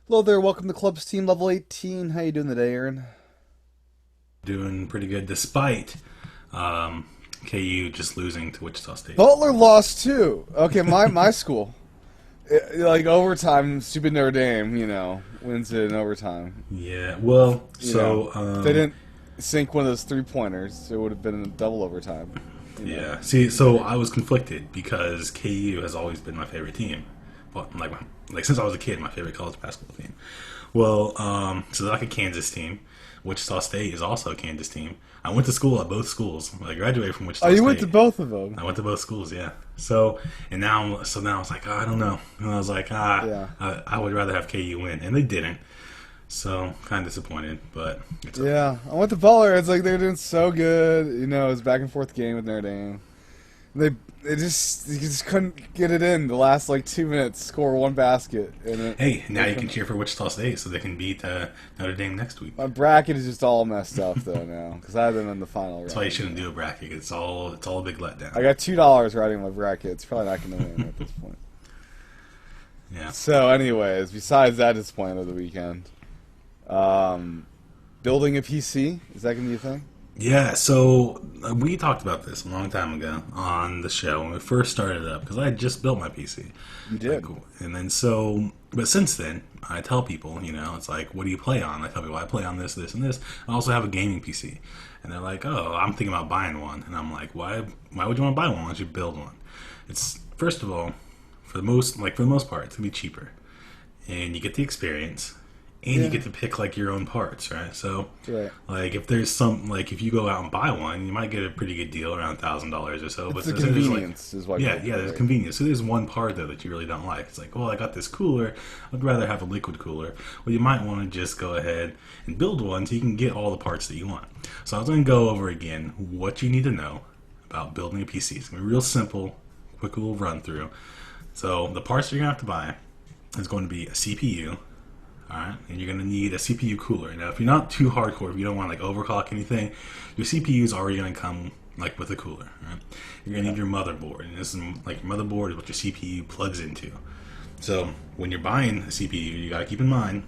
Hello there, welcome to Club's Team Level 18. How you doing today, Aaron? Doing pretty good despite um, KU just losing to Wichita State. Butler lost too. Okay, my school. Like overtime, stupid Notre Dame, wins it in overtime. Yeah, well, If they didn't sink one of those 3-pointers, it would have been a double overtime. yeah. See, so I was conflicted because KU has always been my favorite team. Well, like since I was a kid, my favorite college basketball team. Well, so they're like a Kansas team. Wichita State is also a Kansas team. I went to school at both schools. I graduated from Oh, Wichita you went to State. both of them. I went to both schools, yeah. So now I was like, I don't know. And I was like, Yeah. I would rather have KU win, and they didn't. So kind of disappointed, but it's okay. Yeah, I went to Butler. It's like they're doing so good. It was back and forth game with Notre Dame. They they just couldn't get it in the last like 2 minutes. Score one basket, and Hey, now you can cheer for Wichita State so they can beat Notre Dame next week. my bracket is just all messed up though now because I have them in the final That's why you round. shouldn't do a bracket. It's all a big letdown. I got $2 writing my bracket. It's probably not going to win at this point. Yeah. So, anyways, besides that disappointment of the weekend, um, building a PC, is that going to be a thing? Yeah, so we talked about this a long time ago on the show when we first started up because I had just built my PC. You Like, did. and then so, but since then, I tell people, it's like, what do you play on? I tell people I play on this, this, and this. I also have a gaming PC, and they're like, oh, I'm thinking about buying one, and I'm like, why would you want to buy one? Why don't you build one? It's first of all, for the most part, it's gonna be cheaper, and you get the experience, and you Yeah, get to pick like your own parts, right? So, right. like if you go out and buy one, you might get a pretty good deal around $1,000 or so. It's But the there's like, convenience, is what yeah, people yeah, there's right. convenience. So there's one part though that you really don't like. It's like, well, I got this cooler. I'd rather have a liquid cooler. Well, you might want to just go ahead and build one so you can get all the parts that you want. So I was going to go over again what you need to know about building a PC. It's going to be real simple, quick little run through. So the parts you're going to have to buy is going to be a CPU. All right, and you're gonna need a CPU cooler. Now, if you're not too hardcore, if you don't want to like overclock anything, your CPU is already gonna come like with a cooler. Right? You're gonna need your motherboard, and this is like your motherboard is what your CPU plugs into. So when you're buying a CPU, you gotta keep in mind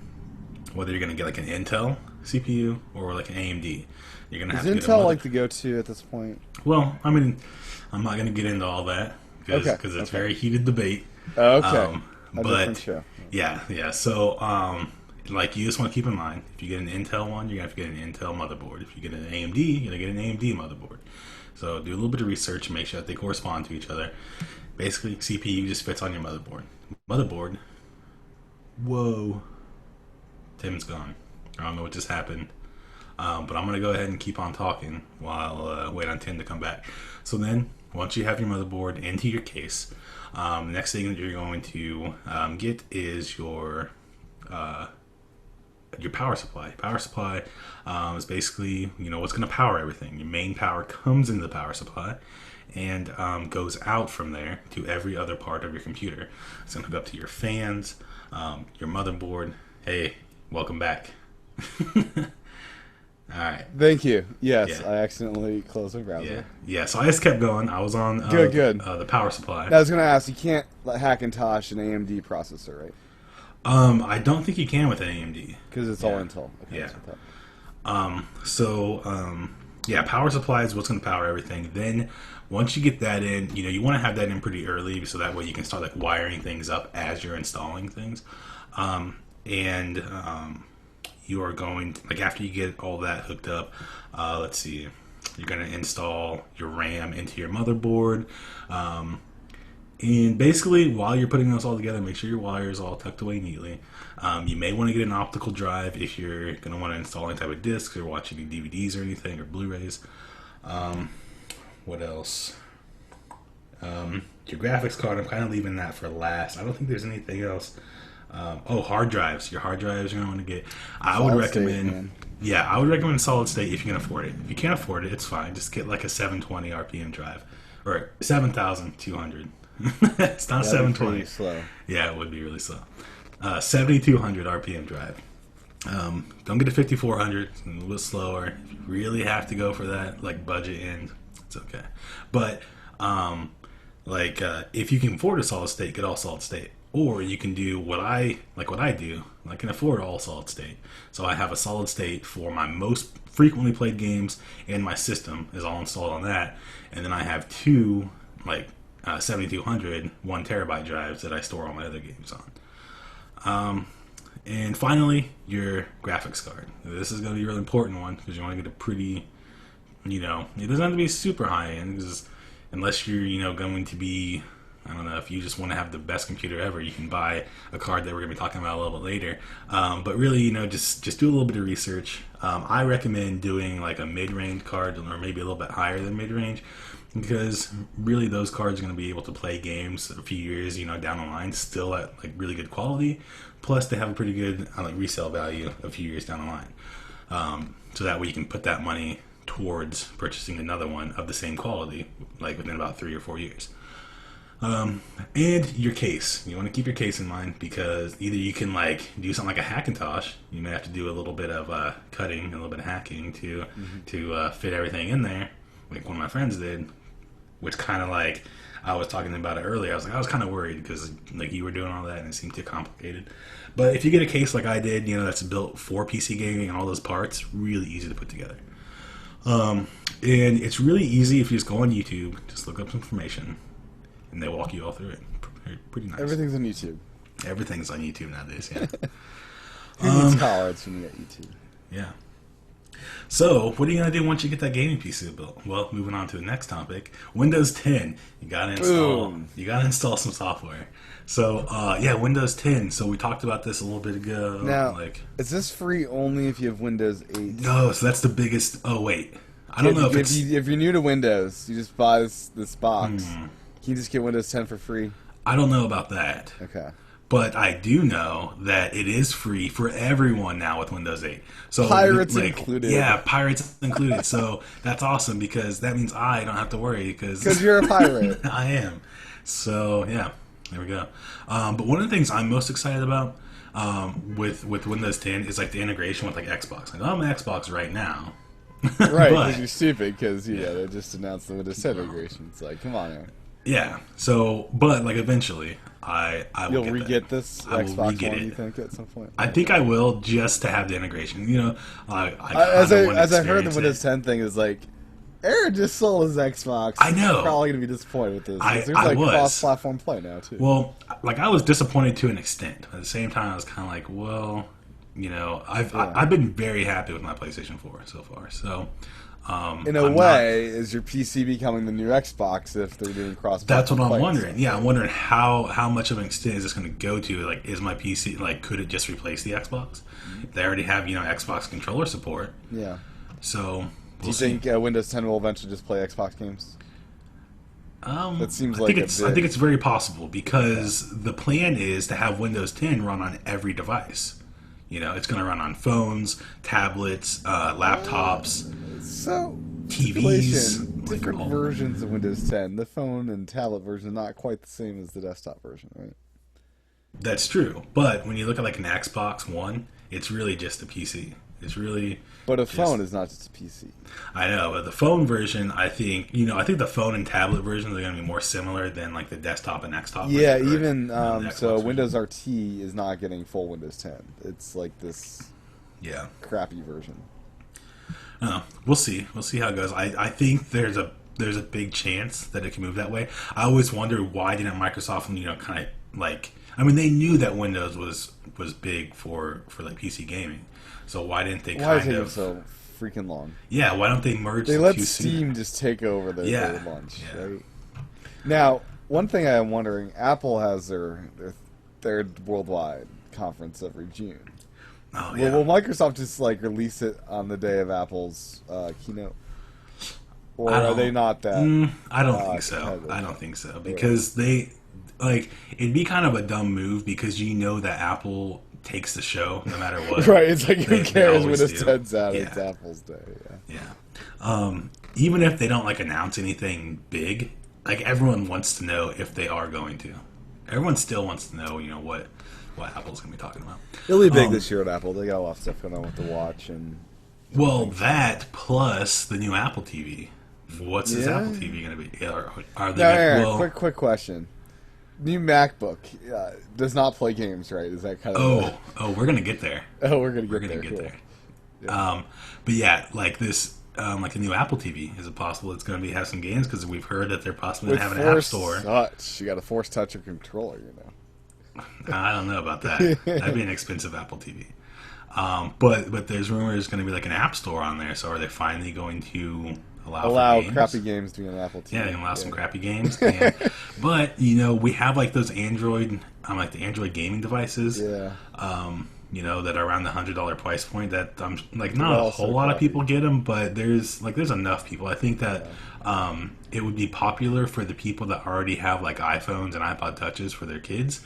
whether you're gonna get like an Intel CPU or like an AMD. You're gonna Is have to get a Intel mother. like the go-to at this point? Well, I mean, I'm not gonna get into all that Okay, because it's okay. very heated debate. Okay, Um, a different but show. yeah, yeah. So, like, you just want to keep in mind if you get an Intel one, you're gonna have to get an Intel motherboard. If you get an AMD, you're gonna get an AMD motherboard. So, do a little bit of research and make sure that they correspond to each other. Basically, CPU just fits on your motherboard. Motherboard. Whoa. Tim's gone. I don't know what just happened. But I'm going to go ahead and keep on talking while wait on Tim to come back. So then, once you have your motherboard into your case, the next thing that you're going to get is your power supply. Power supply is basically what's going to power everything. Your main power comes into the power supply and goes out from there to every other part of your computer. It's going to hook up to your fans, your motherboard. Hey, welcome back. All right. Thank you. Yes, Yeah. I accidentally closed my Yeah. browser. Yeah. So I just kept going. I was on Good. the power supply. I was going to ask, you can't like, Hackintosh an AMD processor, right? I don't think you can with an AMD. Because it's all Yeah. Intel. Okay, Yeah. that's what I thought. Yeah, power supply is what's going to power everything. Then once you get that in, you want to have that in pretty early so that way you can start like wiring things up as you're installing things. And you are going to, like after you get all that hooked up, let's see, you're going to install your RAM into your motherboard. And basically, while you're putting this all together, make sure your wire is all tucked away neatly. You may want to get an optical drive if you're going to want to install any type of discs or watch any DVDs or anything or Blu-rays. What else? Your graphics card, I'm kind of leaving that for last. I don't think there's anything else. Hard drives. Your hard drives you're going to want to get. I would Solid state, recommend. man. Yeah, I would recommend solid state if you can afford it. If you can't afford it, it's fine. Just get like a 720 RPM drive or 7,200. It's not That'd be 720. pretty slow. Yeah, it would be really slow. 7,200 RPM drive. Don't get a 5,400. It's a little bit slower. If you really have to go for that, like budget end, it's okay. But if you can afford a solid state, get all solid state. Or you can do what I do. I can afford all solid state, so I have a solid state for my most frequently played games, and my system is all installed on that. And then I have two 7200 1 terabyte drives that I store all my other games on. And finally, your graphics card. This is going to be a really important one because you want to get a pretty, it doesn't have to be super high end, because unless you're, going to be, I don't know, if you just want to have the best computer ever, you can buy a card that we're going to be talking about a little bit later. But really, just do a little bit of research. I recommend doing like a mid-range card, or maybe a little bit higher than mid-range, because really those cards are going to be able to play games a few years, down the line, still at like really good quality. Plus, they have a pretty good resale value a few years down the line. So that way you can put that money towards purchasing another one of the same quality, like within about 3 or 4 years. And your case. You want to keep your case in mind, because either you can do something like a Hackintosh. You may have to do a little bit of cutting, a little bit of hacking to fit everything in there, like one of my friends did, which kind of I was talking about it earlier. I was kind of worried because you were doing all that and it seemed too complicated. But if you get a case like I did, that's built for PC gaming and all those parts, really easy to put together. And it's really easy if you just go on YouTube, just look up some information, and they walk you all through it. Pretty nice. Everything's on YouTube. Everything's on YouTube nowadays, yeah. Who needs college when you got YouTube? Yeah. So, what are you going to do once you get that gaming PC built? Well, moving on to the next topic, Windows 10. You got to install some software. So, Windows 10. So, we talked about this a little bit ago. Now, is this free only if you have Windows 8? No, so that's the biggest... Oh, wait. I don't know if you're new to Windows, you just buy this box. Can you just get Windows 10 for free? I don't know about that. Okay. But I do know that it is free for everyone now with Windows 8. So Pirates included. Yeah, pirates included. So that's awesome, because that means I don't have to worry. Because you're a pirate. I am. So, yeah, there we go. But one of the things I'm most excited about with Windows 10 is the integration with Xbox. I'm on Xbox right now. Right, because you're stupid, because they just announced the Windows 10 integration. It's come on, man. Yeah. So, but eventually, I will. You'll re-get this Xbox One, you think, at some point? I think I will, just to have the integration. As I heard, the Windows 10 thing is Aaron just sold his Xbox. I know. He's probably going to be disappointed with this. I There's was cross-platform play now too. Well, I was disappointed to an extent. At the same time, I was kind of well, I've been very happy with my PlayStation 4 so far. So. In a way, is your PC becoming the new Xbox if they're doing cross-platform? That's what I'm play? wondering. Yeah, I'm wondering how much of an extent is this going to go to? Is my PC could it just replace the Xbox? They already have Xbox controller support. Yeah. So do you think Windows 10 will eventually just play Xbox games? That seems I think it's very possible, because the plan is to have Windows 10 run on every device. It's going to run on phones, tablets, laptops. So, TVs, different versions of Windows 10. The phone and tablet version are not quite the same as the desktop version, right? That's true. But when you look at an Xbox One, it's really just a PC. It's really... But a phone is not just a PC. I know, but the phone version, I think the phone and tablet versions are going to be more similar than the desktop and Xbox. Yeah, even so, Windows RT is not getting full Windows 10. It's this crappy version. We'll see. We'll see how it goes. I think there's a big chance that it can move that way. I always wonder, why didn't Microsoft, they knew that Windows was big for PC gaming. So why didn't they Why is it so freaking long? Yeah, why don't they merge? They let Steam just take over their launch, right? Now, one thing I'm wondering, Apple has their worldwide conference every June. Oh, yeah. Will Microsoft just release it on the day of Apple's keynote? Or are they not that? I don't think so. I don't think so, because they it'd be kind of a dumb move, because that Apple takes the show no matter what. Right, it's who cares when it sends out? It's Apple's day. Yeah. Even if they don't announce anything big, everyone wants to know if they are going to. Everyone still wants to know, what Apple's going to be talking about. It'll be big this year at Apple. They got a lot of stuff going on with the watch and. Well, that plus the new Apple TV. What's this Apple TV going to be? Are they? Aaron, quick question. new MacBook does not play games, right? Is that kind of We're gonna get there. oh, we're gonna We're get gonna there. get Cool. there. Yeah. But yeah, like this, like the new Apple TV. Is it possible it's gonna be have some games? Because we've heard that they're possibly With gonna have an app Force store. Touch, you got a Force Touch or controller, you know. I don't know about that. That'd be an expensive Apple TV. But there's rumors going to be like an app store on there. So are they finally going to allow for games? Crappy games to be on Apple TV. Yeah, they can allow some crappy games. And, but we have like those Android, like the Android gaming devices. Yeah. That are around the $100 price point. That like They're not a also whole lot of crappy. people get them, but there's enough people. I think that it would be popular for the people that already have like iPhones and iPod touches for their kids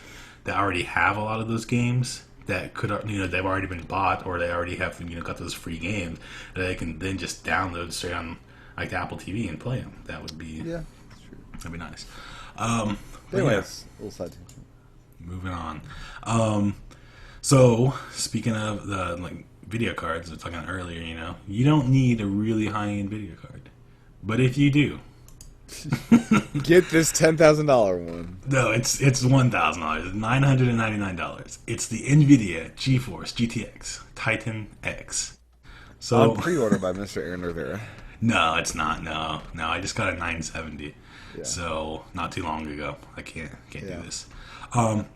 that already have a lot of those games that could they've already been bought or they already have got those free games that they can then just download straight on like the Apple TV and play them. That would be Yeah, that's true. that'd be nice. But Anyways, little side tangent. moving on. So speaking of the like video cards, I was talking earlier. You don't need a really high end video card, but if you do, Get this $10,000 one. no, it's $1,000, $999. It's the NVIDIA GeForce GTX Titan X. So On pre-order by Mr. Aaron Rivera. no, it's not. No, I just got a 970. Yeah. So not too long ago. I can't Yeah. do this.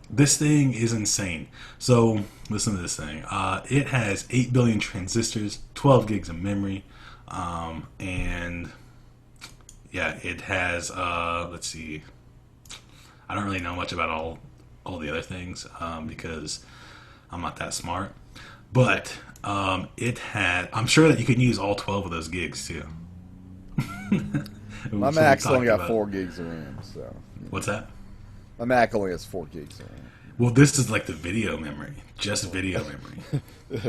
This thing is insane. So listen to this thing. It has 8 billion transistors, 12 gigs of memory, and yeah, it has. Let's see. I don't really know much about all the other things because I'm not that smart. But it had. I'm sure that you could use all 12 of those gigs too. My So we Mac's only talked got about- 4 gigs of RAM, so... What's that? My Mac only has 4 gigs of RAM. Well, this is like the video memory, just video memory.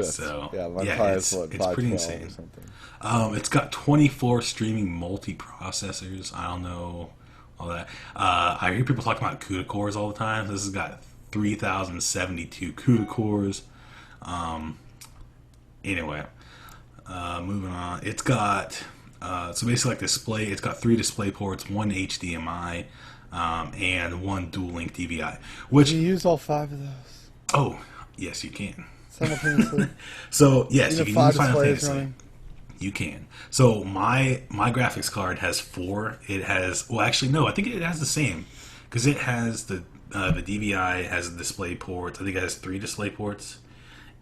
So yeah, my yeah, Pi it's is, what, pretty 512 insane. or something. It's got 24 streaming multi-processors. I don't know all that. I hear people talking about CUDA cores all the time. This has got 3,072 CUDA cores. Anyway, moving on. It's got so basically like display. It's got 3 display ports, 1 HDMI, and 1 dual link DVI. Which Can you use all 5 of those yes, you can. simultaneously? So yes, you Even can 5 use Final displays Fantasy. running? You can. So my graphics card has 4. It has actually no. I think it has the same because it has the DVI has the display ports. I think it has 3 display ports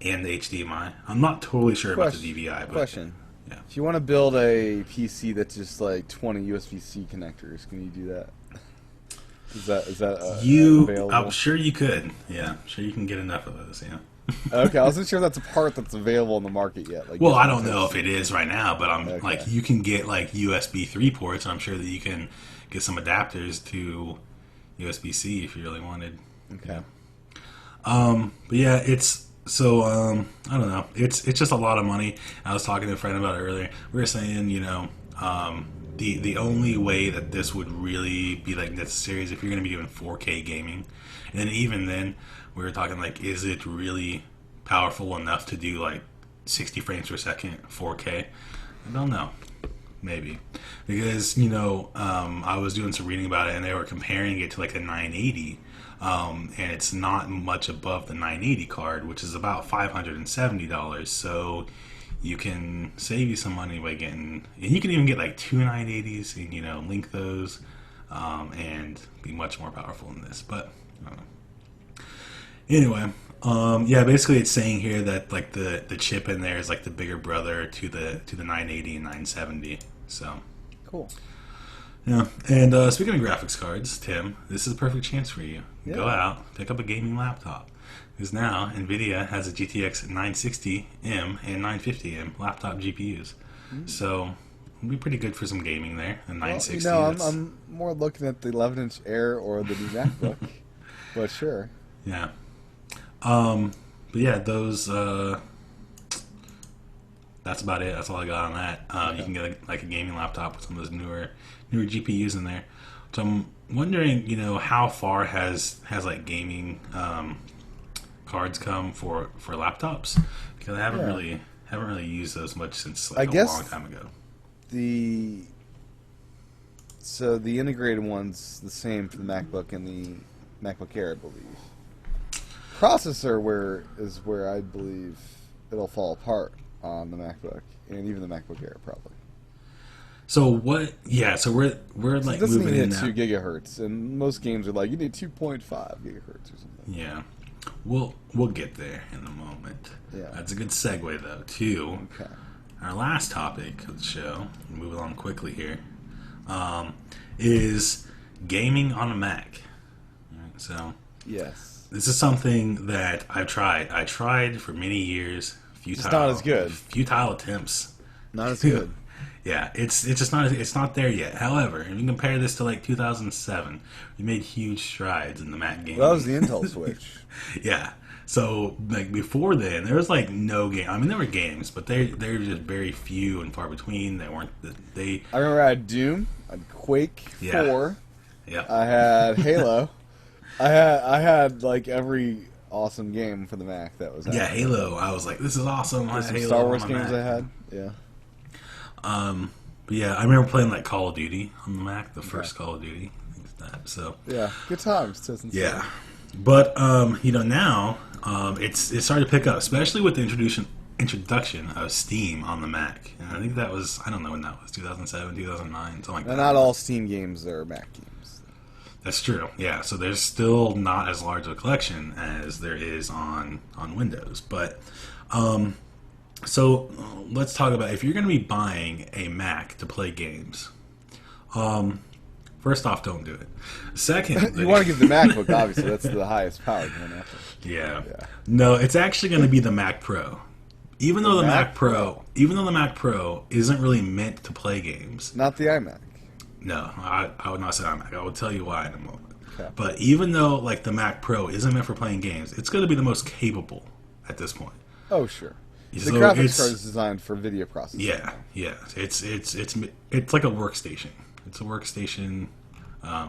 and the HDMI. I'm not totally sure about the DVI. But Question. Yeah. If you want to build a PC that's just like 20 USB-C connectors, can you do that? Is that available? I'm sure you could. Yeah, I'm sure you can get enough of those. Yeah. Okay, I wasn't sure that's a part that's available in the market yet. Like, Well, I don't know if it is right now, but I'm Okay. like you can get like USB 3 ports. I'm sure that you can get some adapters to USB-C if you really wanted. Okay. But yeah, it's so I don't know. It's just a lot of money. I was talking to a friend about it earlier. We were saying, the only way that this would really be like necessary is if you're going to be doing 4K gaming, and then even then, we were talking like, is it really powerful enough to do like 60 frames per second 4K? I don't know. Maybe because I was doing some reading about it and they were comparing it to like a 980, and it's not much above the 980 card, which is about $570. So you can save you some money by getting, and you can even get like 2 980s and link those, and be much more powerful than this. But I don't know. Anyway, yeah, basically it's saying here that like the chip in there is like the bigger brother to the 980 and 970. So Cool. yeah, and speaking of graphics cards, Tim, this is a perfect chance for you. Yeah. Go out, pick up a gaming laptop. Because now NVIDIA has a GTX 960M and 950M laptop GPUs. So it'll be pretty good for some gaming there. A 960. I'm more looking at the 11-inch Air or the new MacBook. But sure. Yeah. But yeah, those. That's about it. That's all I got on that. You can get a gaming laptop with some of those newer GPUs in there. So I'm wondering, how far has like gaming cards come for laptops? Because I haven't really used those much since like I guess a long time ago. So the integrated one's the same for the MacBook and the MacBook Air, I believe. Processor is where I believe it'll fall apart on the MacBook and even the MacBook Air probably. So what? Yeah. So we're like It doesn't moving even in hit now. 2 gigahertz, and most games are like you need 2.5 gigahertz or something. Yeah. We'll get there in a moment. Yeah. That's a good segue though to Okay. our last topic of the show. Move along quickly here. Is gaming on a Mac. Alright, so Yes. this is something that I've tried. I tried for many years. Futile. It's not as good. Futile attempts. Not as good. Yeah, it's just not it's not there yet. However, if you compare this to like 2007, we made huge strides in the Mac game. Well, that was the Intel Switch. Yeah. So like before then, there was like no game. I mean, there were games, but they were just very few and far between. They weren't. They. I remember I had Doom, I had Quake Yeah. 4, Yeah. I had Halo, I had like every awesome game for the Mac that was out. Yeah, Halo. I was like, this is awesome. I There's had some Halo Star on Wars my games Mac. I had. Yeah. But yeah, I remember playing like Call of Duty on the Mac, the first Call of Duty. Things like that. So Yeah. Good times. 2007. yeah, but now it's starting to pick up, especially with the introduction of Steam on the Mac. And I think that was, I don't know when that was, 2007, 2009, something like And that. not all Steam games are Mac games. That's true. Yeah, so there's still not as large a collection as there is on Windows. But so let's talk about if you're going to be buying a Mac to play games. First off, don't do it. Second, You want to give the MacBook, obviously. That's the highest powered one. yeah. Yeah. No, it's actually going to be the Mac Pro. Even though the Mac Mac Pro, isn't really meant to play games. Not the iMac. No, I would not say iMac. I will tell you why in a moment. Okay. But even though like the Mac Pro isn't meant for playing games, it's going to be the most capable at this point. Oh, sure. The So graphics it's- card is designed for video processing. Yeah, yeah. It's like a workstation. It's a workstation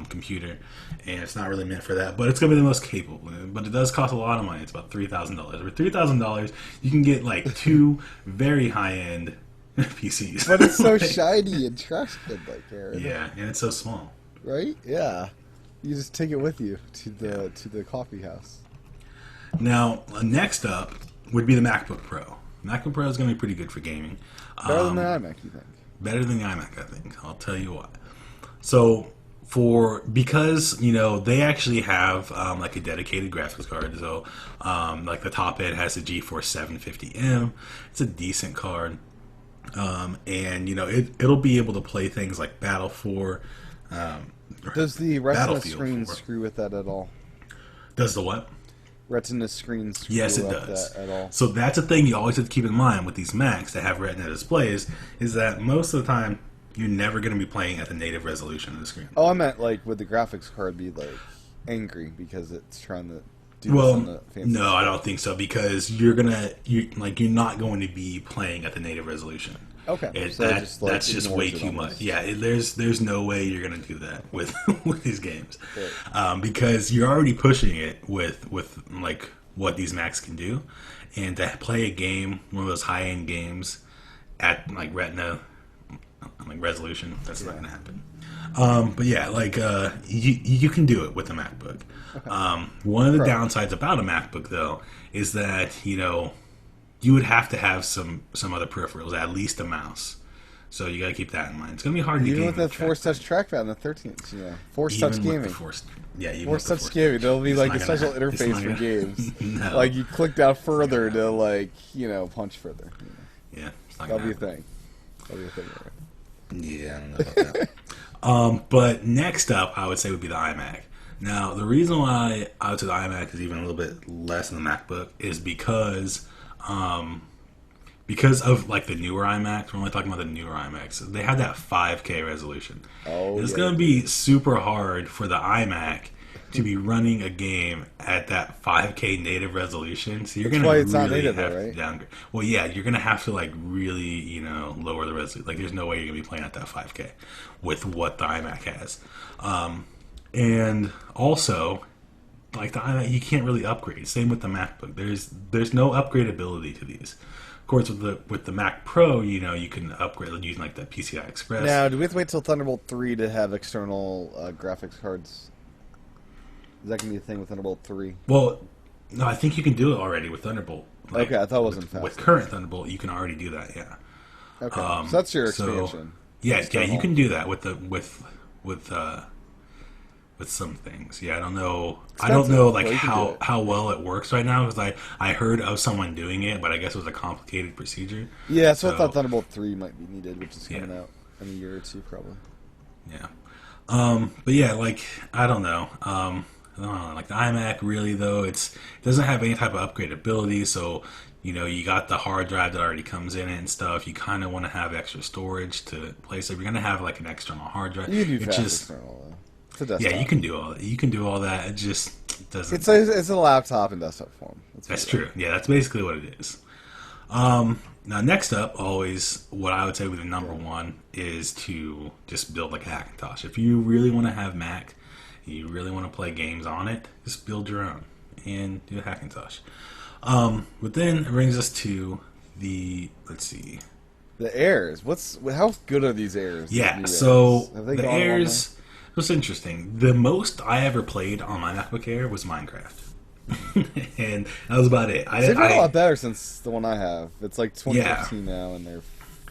computer, and it's not really meant for that. But it's going to be the most capable. But it does cost a lot of money. It's about $3,000. For $3,000, you can get like two very high end PCs. But it's so shiny and trash kid like, Aaron. Yeah, and it's so small. Right? Yeah. You just take it with you to the coffee house. Now, next up would be the MacBook Pro. MacBook Pro is going to be pretty good for gaming. Better than the iMac, you think? Better than the iMac, I think. I'll tell you why. So, because they actually have like a dedicated graphics card. So, like the top end has a GeForce 750M. It's a decent card, and it'll be able to play things like Battle 4. Does the Retina Battlefield screen 4. screw with that at all? Does the what? Retina screen screw Yes, it up does. that at all? So that's a thing you always have to keep in mind with these Macs that have Retina displays, is that most of the time you're never going to be playing at the native resolution of the screen. Oh, I meant like would the graphics card be like angry because it's trying to do this on Well, the fancy no, stuff? I don't think so, because you're not going to be playing at the native resolution. Okay, so That's just way ignores it too much. almost. Yeah, there's no way you're going to do that with with these games, Right. because you're already pushing it with like what these Macs can do, and to play a game, one of those high end games, at like Retina like resolution, that's not going to happen. But yeah, like you can do it with a MacBook. One of the Pro. downsides about a MacBook though is that you would have to have some other peripherals, at least a mouse. So you got to keep that in mind. It's going to be hard to Even game with with that Force Touch trackpad on the 13th, Force Touch Even with gaming. the Force, yeah, even Force with the Touch gaming. There'll be It's like not a gonna special happen. It's interface not for gonna- games. No. Like you click down further to like punch further. Yeah, it's not That'll gonna be a happen. thing. That'll be a thing. Right? Yeah, I don't know about that. But next up, I would say would be the iMac. Now, the reason why I would say the iMac is even a little bit less than the MacBook is because of like the newer iMacs. We're only talking about the newer iMacs. They have that 5K resolution. Oh, It's yeah. going to be super hard for the iMac to be running a game at that 5K native resolution. So you're going to why really it's not native, have though, to right? downgrade. Well, yeah, you're going to have to like really, lower the resolution. Like there's no way you're going to be playing at that 5K with what the iMac has. And also, like the iMac, you can't really upgrade. Same with the MacBook. There's no upgradability to these. Of course, with the Mac Pro, you can upgrade using like the PCI Express. Now, do we have to wait till Thunderbolt 3 to have external graphics cards? Is that gonna be a thing with Thunderbolt 3? Well, no, I think you can do it already with Thunderbolt. Like, Okay, I thought it wasn't fast. with current Thunderbolt, you can already do that. Yeah. Okay, so that's your expansion. So, yeah, you can do that with the with some things. Yeah, I don't know. I don't know like Well, you can do it. how well it works right now because I heard of someone doing it, but I guess it was a complicated procedure. Yeah, so I So- thought Thunderbolt 3 might be needed, which is coming Yeah. out in a year or two probably. Yeah. But yeah, like I don't know. Like the iMac really though, it doesn't have any type of upgradability, so you know, you got the hard drive that already comes in it and stuff. You kind of want to have extra storage to place it. If you're gonna have like an external hard drive, You can do it fast just external though. It's a desktop. yeah, you can do all that. You can do all that. It just doesn't. It's a laptop in desktop form. That's true. Yeah, that's basically what it is. Now, next up, always what I would say with the number one is to just build like a Hackintosh. If you really want to have Mac, you really want to play games on it, just build your own and do a Hackintosh. But then it brings us to the let's see. The Airs. How good are these Airs? These Yeah, new so Airs? Have they the gone a long way? Airs. It was interesting. The most I ever played on my MacBook Air was Minecraft. And that was about it. They've gotten a lot better since the one I have. It's like 2015 Yeah. now, and they're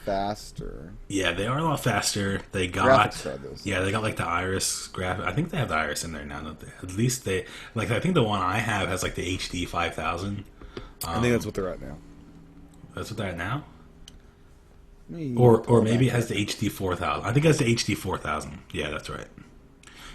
faster. Yeah, they are a lot faster. They got Graphics card, those. yeah, they got like the Iris graphic. I think they have the Iris in there now. Don't they? At least they like. I think the one I have has like the HD 5000. I think that's what they're at now. That's what they're at now. Me Or pull maybe it back has the HD 4000. I think it has the HD 4000. Yeah, that's right.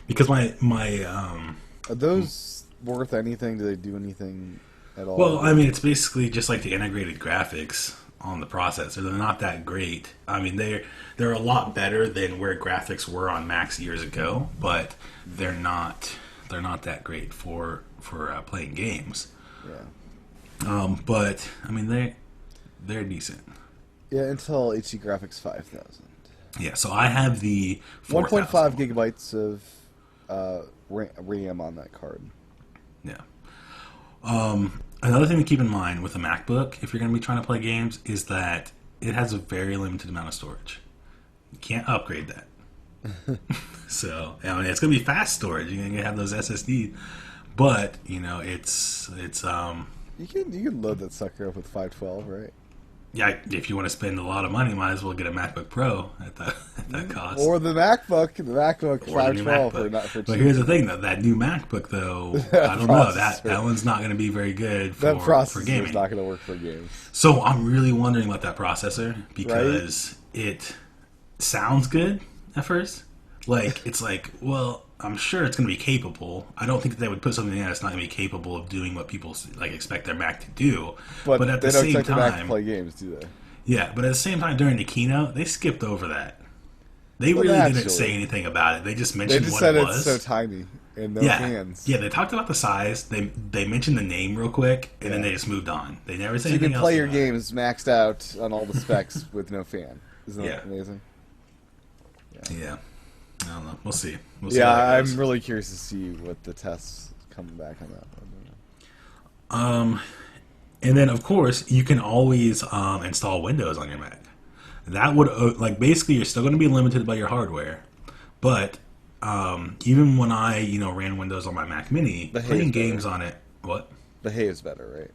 Because my Are those worth anything? Do they do anything at all? well, I mean, it's basically just like the integrated graphics on the processor. They're not that great. I mean, they're a lot better than where graphics were on Macs years ago, but they're not that great for playing games. yeah. But I mean, they're decent. Yeah, Intel HD Graphics 5000. Yeah. So I have the 1.5 4000. gigabytes of RAM on that card. Yeah. Another thing to keep in mind with a MacBook, if you're going to be trying to play games, is that it has a very limited amount of storage. You can't upgrade that. So, I mean, it's going to be fast storage. You're going to have those SSD, but you know, it's You can load that sucker up with 512, right? yeah. If you want to spend a lot of money, might as well get a MacBook Pro at that cost. Or the MacBook Or the new 512 for MacBook. not for But cheap. here's the thing, though. That new MacBook, though, I don't know. That processor. one's not going to be very good That for processor gaming. is not going to work for games. So I'm really wondering about that processor because it sounds good at first. Like it's like, well, I'm sure it's going to be capable. I don't think that they would put something in that's not going to be capable of doing what people like expect their Mac to do. But, at they the don't same expect the Mac to time, play games, do they? yeah. But at the same time, during the keynote, they skipped over that. They Well, really didn't naturally. say anything about it. They just They mentioned just what said it it's was. so tiny and no yeah, fans. yeah. They talked about the size. They mentioned the name real quick, and then they just moved on. They never said So you anything can play your else about it. games maxed out on all the specs with no fan. Isn't that Yeah. amazing? Yeah. I don't know. We'll see. We'll see how Yeah, that goes. I'm really curious to see what the tests coming back on that one. And then, of course, you can always install Windows on your Mac. That would like basically you're still going to be limited by your hardware, but even when I ran Windows on my Mac Mini, Behaves playing better. games on it. What? Behaves better, right?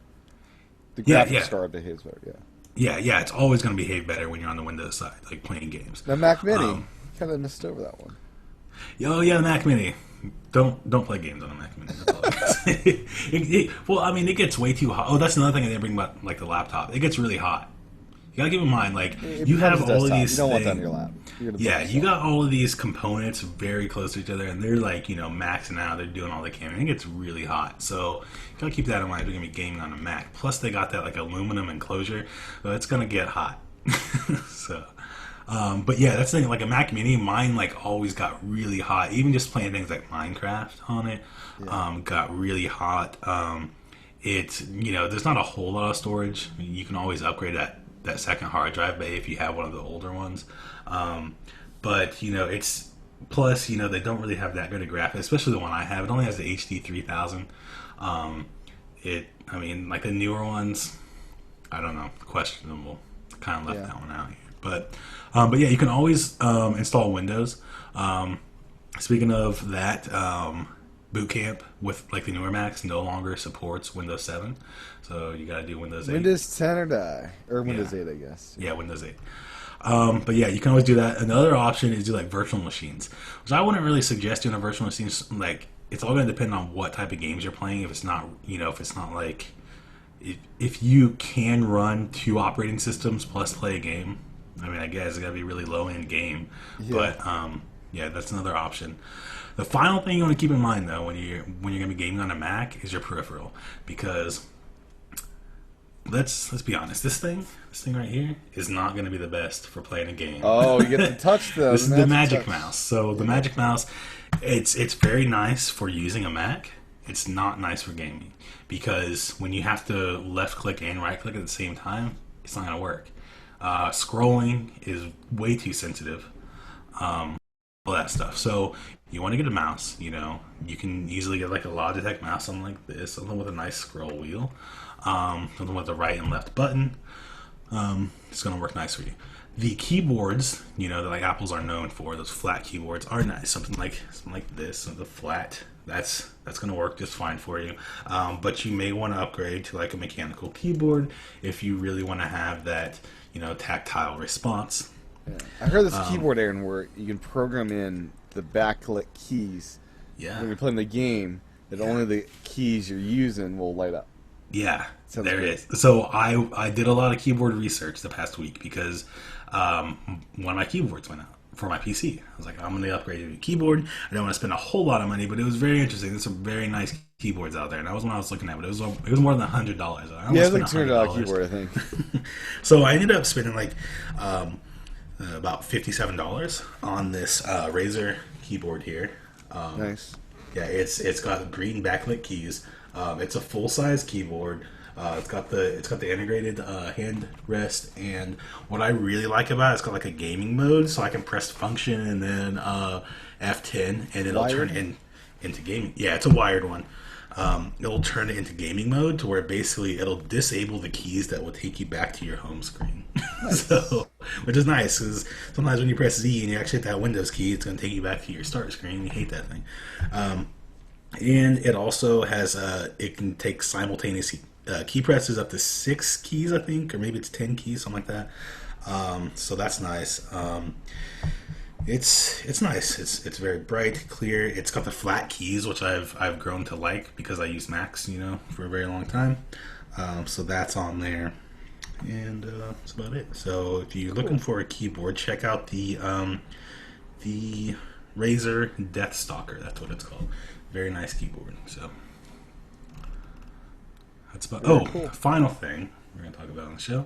The Yeah, graphics yeah. card behaves better, yeah. Yeah, it's always going to behave better when you're on the Windows side, like playing games. Now Mac Mini, kind of missed over that one. Oh yeah, the Mac Mini. Don't play games on a Mac Mini. That's all I can say. Well, I mean, it gets way too hot. Oh, that's another thing I didn't bring about, like the laptop. It gets really hot. You gotta keep in mind, like It you have becomes a all of desktop. these. You don't want that on things- your lap. You're gonna Yeah, build you stuff. got all of these components very close to each other, and they're like maxing out. They're doing all they can. And it gets really hot, so you gotta keep that in mind. If you're gonna be gaming on a Mac. Plus, they got that like aluminum enclosure, so it's gonna get hot. So. But yeah, that's the thing. Like a Mac Mini, mine like always got really hot. Even just playing things like Minecraft on it, got really hot. There's not a whole lot of storage. You can always upgrade that second hard drive bay if you have one of the older ones. But it's plus they don't really have that good of graphics, especially the one I have. It only has the HD 3000. Like the newer ones, I don't know, questionable. Kind of left Yeah. that one out here. But yeah, you can always install Windows. Speaking of that, Boot Camp with like the newer Macs no longer supports Windows 7, so you got to do Windows 8. Windows 10 or die, or Windows Yeah. 8, I guess. Yeah, Windows 8. But yeah, you can always do that. Another option is do like virtual machines, which I wouldn't really suggest doing a virtual machine. Like, it's all going to depend on what type of games you're playing. If it's not, if it's not like, if you can run 2 operating systems plus play a game, I mean, I guess it's got to be a really low end game. Yeah. But yeah, that's another option. The final thing you want to keep in mind though when you're going to be gaming on a Mac is your peripheral, because let's be honest, this thing right here is not going to be the best for playing a game. Oh, you get to touch the This is the Magic touch. Mouse. So the Magic Mouse, it's very nice for using a Mac. It's not nice for gaming, because when you have to left click and right click at the same time, it's not going to work. Scrolling is way too sensitive. All that stuff. So you want to get a mouse. You can easily get like a Logitech mouse, something like this, something with a nice scroll wheel, something with a right and left button. It's going to work nice for you. The keyboards, that like Apple's are known for, those flat keyboards are nice. Something like this, the flat. That's going to work just fine for you. But you may want to upgrade to like a mechanical keyboard if you really want to have that, tactile response. Yeah. I heard this keyboard, Aaron, where you can program in the backlit keys. Yeah. When you're playing the game, that only the keys you're using will light up. Yeah, Sounds there good. it is. So I did a lot of keyboard research the past week because one of my keyboards went out for my PC. I was like, I'm going to upgrade to a keyboard. I don't want to spend a whole lot of money, but it was very interesting. There's some very nice keyboards out there, and that was when I was looking at it. But it was more than $100. Yeah, it's like $200 keyboard, I think. So I ended up spending like about $57 on this Razer keyboard here. Nice. Yeah, it's got green backlit keys. It's a full size keyboard. It's got the integrated hand rest, and what I really like about it's got like a gaming mode, so I can press function and then F10, and it'll Wired? turn into gaming. Yeah, it's a wired one. It'll turn it into gaming mode to where basically it'll disable the keys that will take you back to your home screen. So, which is nice, because sometimes when you press Z and you actually hit that Windows key, it's going to take you back to your start screen. You hate that thing. And it also has it can take simultaneous key presses up to 6 keys, I think, or maybe it's 10 keys, something like that. So that's nice. It's nice. It's very bright, clear. It's got the flat keys, which I've grown to like because I use Macs, for a very long time. So that's on there, and that's about it. So if you're looking for a keyboard, check out the Razer Deathstalker. That's what it's called. Very nice keyboard. So that's about. Very cool. Final thing we're gonna talk about on the show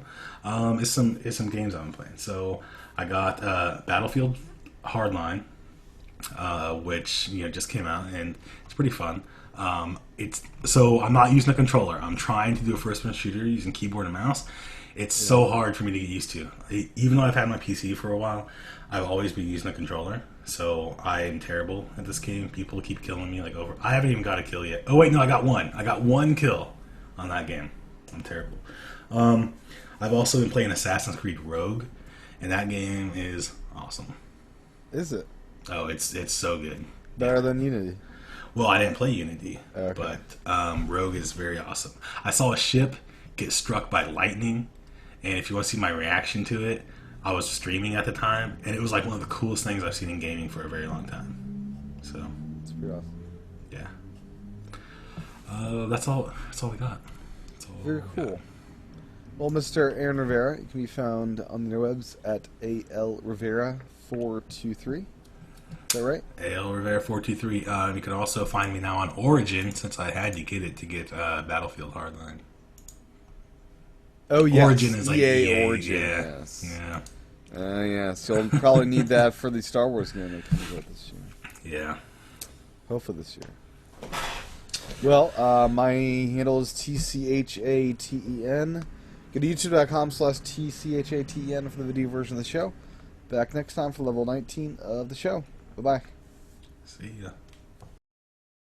is some games I've been playing. So I got Battlefield Hardline, which just came out, and it's pretty fun. So I'm not using a controller. I'm trying to do a first-person shooter using keyboard and mouse. It's so hard for me to get used to. Even though I've had my PC for a while, I've always been using a controller. So I am terrible at this game. People keep killing me over. I haven't even got a kill yet. Oh wait, no, I got one. I got one kill on that game. I'm terrible. I've also been playing Assassin's Creed Rogue, and that game is awesome. Is it? Oh, it's so good. Better than Unity? Well, I didn't play Unity, Okay. but Rogue is very awesome. I saw a ship get struck by lightning, and if you want to see my reaction to it, I was streaming at the time, and it was like one of the coolest things I've seen in gaming for a very long time. So, It's pretty awesome. yeah. That's all. That's all we got. That's all Very we got. cool. Well, Mr. Aaron Rivera, you can be found on the interwebs at ALRivera423. Is that right? AL Rivera 423. You can also find me now on Origin, since I had to get it to get Battlefield Hardline. Oh, yes. Origin is like EA, Origin. yeah. Yes. Yeah. Yes. You'll probably need that for the Star Wars game that comes out this year. Yeah. Hopefully this year. Well, my handle is TCHATEN. Go to youtube.com/TCHATEN for the video version of the show. Back next time for level 19 of the show. Bye-bye. See ya.